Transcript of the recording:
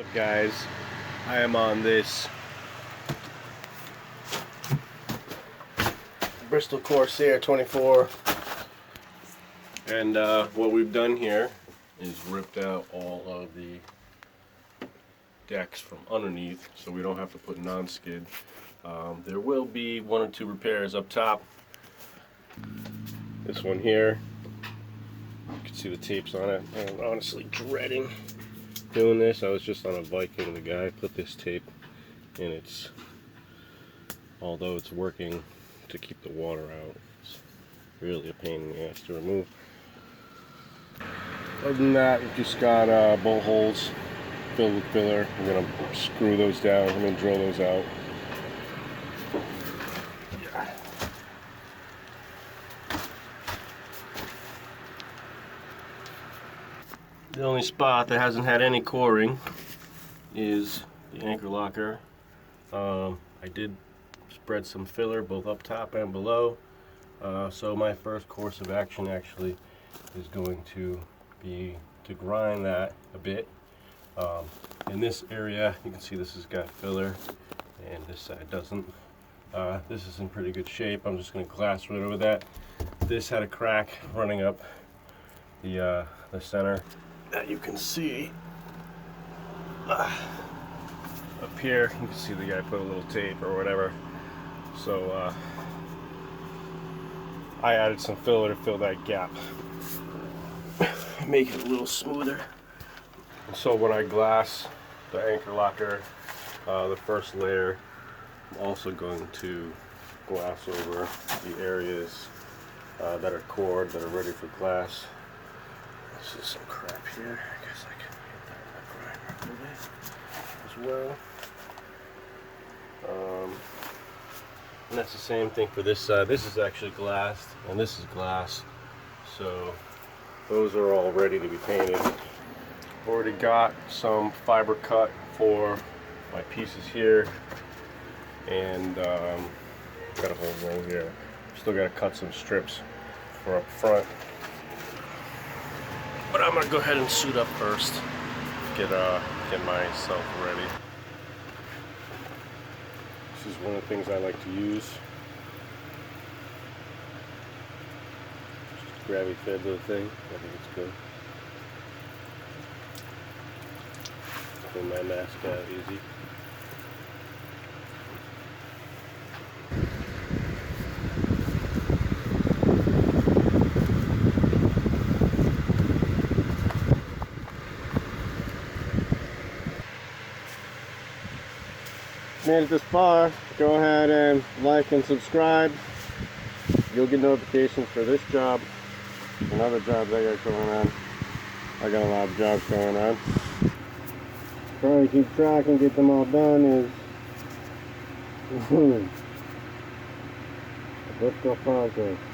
What's up, guys? I am on this Bristol Corsair 24, and what we've done here is ripped out all of the decks from underneath so we don't have to put non-skid. There will be one or two repairs up top. This one here, you can see the tapes on it. I'm honestly dreading doing this. I was just on a Viking. The guy put this tape in its, although it's working to keep the water out, it's really a pain in the ass to remove. Other than that, we've just got bolt holes filled with filler. We're going to screw those down and then drill those out. The only spot that hasn't had any coring is the anchor locker. I did spread some filler both up top and below. So my first course of action actually is going to be to grind that a bit. In this area, you can see this has got filler and this side doesn't. This is in pretty good shape. I'm just going to glass right over that. This had a crack running up the center that you can see. Up here, you can see the guy put a little tape or whatever. So I added some filler to fill that gap, make it a little smoother. So when I glass the anchor locker, the first layer, I'm also going to glass over the areas that are cored, that are ready for glass. This is some crap here. I guess I can hit that in the grinder a little bit as well. And that's the same thing for this side. This is actually glassed, and this is glass. So those are all ready to be painted. Already got some fiber cut for my pieces here, and got a whole row here. Still got to cut some strips for up front. But I'm gonna go ahead and suit up first. Get myself ready. This is one of the things I like to use. Just a gravity fed little thing. I think it's good. Pull my mask out easy. Made it this far, go ahead and like and subscribe. You'll get notifications for this job and other jobs I got going on. I got a lot of jobs going on. Trying to keep track and get them all done is a difficult process.